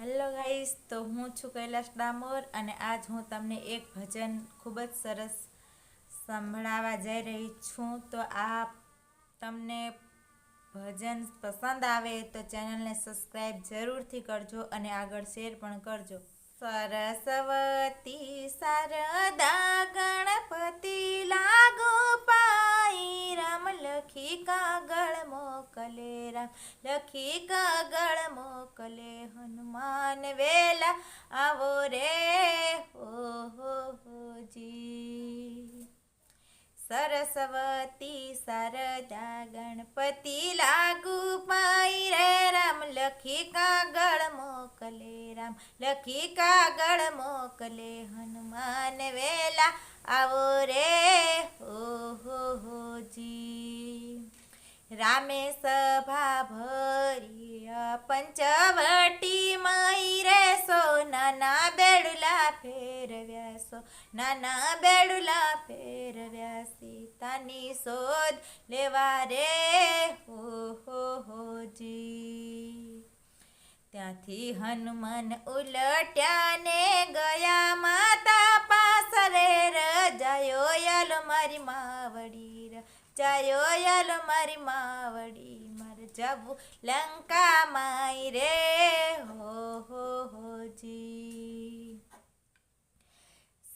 Hello guys, તો હું છું કૈલાશ ડામોર અને આજ હું તમને એક ભજન ખૂબ જ સરસ સંભળાવવા જઈ રહી છું. તો આ તમને ભજન પસંદ આવે તો ચેનલને સબસ્ક્રાઈબ જરૂરથી કરજો અને આગળ શેર પણ કરજો. સરસ્વતી શારદા ગણપતિ લાગુ પાઈ, રામ લખી કાગળ મોકલે, રામ લખી કાગળ મોકલે, હનુમાન વેલા આવો રે જી. સરસ્વતી શારદા ગણપતિ લાગુ પાઈ રે, રામ લખી કાગળ મોકલે, રામ લખી કાગળ મોકલે, હનુમાન વેલા આવો રે જી. રામે સભા ભરી પંચવટી માઈ રે, સોનાના બેડુલા ફેરવ્યા, સોનાના બેડુલા ફેરવ્યા, સીતાની શોધ લેવા રે જી. ત્યાંથી હનુમાન ઉલટ્યા ને ગયા માતા પાસરે, રજાયો યાલો મારી માવડી, રજાયો યાલો મારી માવડી, મારે જવું લંકા માઈ રે જી.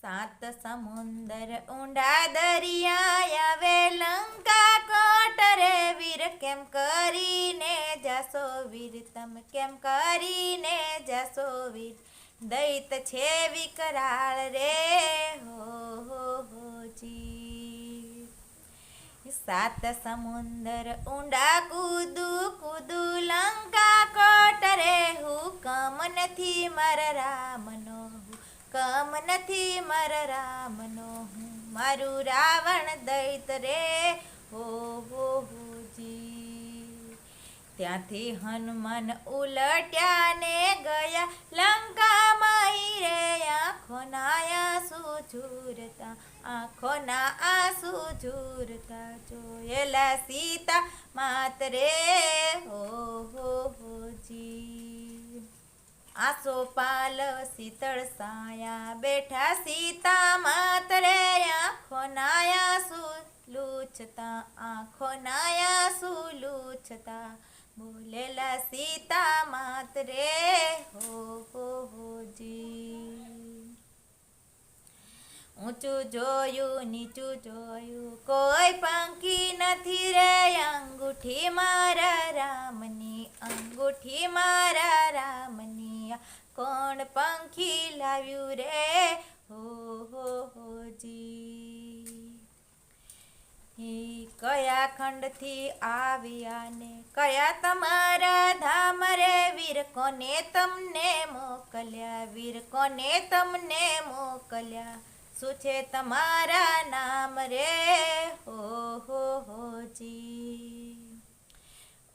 સાત સમુંદર ઊંડા દરિયા આવે લંકા કોટ રે, વીર કેમ કરીને જાશો વીર, તમે કેમ કરીને જાશો વીર, દૈત છે વિકરાળ રે જી. સાત સમુંદર ઊંડા કૂદુ કૂદુ લંકા કોટ રે, હુકમ નથી મારા રામનો, હુકમ નથી મારા રામનો, મારું રાવણ દૈત રે જી. ત્યાંથી હનુમાન ઉલટ્યા ને ગયા લંકા માઈ રે, આંખોના આંસુ ઝૂરતા, આંખોના આંસુ ઝૂરતા, જોયેલા સીતા માત રે જી. આસો પાલવ શીતળ સાયા બેઠા સીતા માત રે, આંખોના આંસુ લૂછતા, આંખોના આંસુ લૂછતા, બોલેલા સીતા માત રે જી. ઊંચું જોયું નીચું જોયું કોઈ પંખી નથી રે, અંગૂઠી મારા રામની, અંગૂઠી મારા રામની, કોણ પંખી લાવ્યું રે જી. કયા ખંડથી આવ્યા ને કયા તમારા ધામ રે, વીર કોને તમને મોકલ્યા, વીર કોને તમને મોકલ્યા, શું છે તમારા નામ રે જી.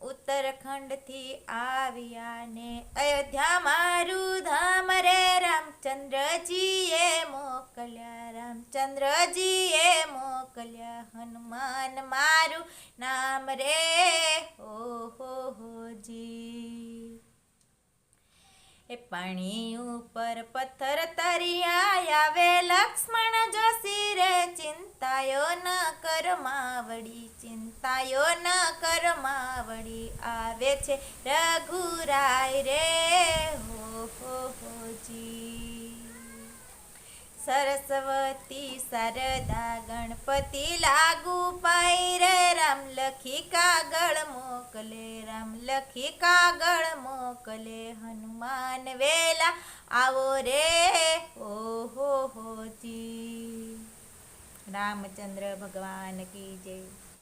ઉત્તરખંડથી આવ્યા ને અયોધ્યા મારું ધામ રે, રામચંદ્રજીએ મોકલ્યા, રામચંદ્રજીએ મોકલ્યા, હનુમાન મારું નામ રે જી. એ પાણી ઉપર પથ્થર તરિયા આવે લક્ષ્મણ જોશી રે, ચિંતાયો ન કર માવડી, ચિંતાયો ન કર માવડી, આવે છે રઘુરાય રે જી. સરસ્વતી શારદા ગણપતિ લાગુ પાઈ રે, રામ લખી કાગળ મોકલે, રામ લખી કાગળ મોકલે, હનુમાન વેલા આવો રે જી. રામચંદ્ર ભગવાન કી જય.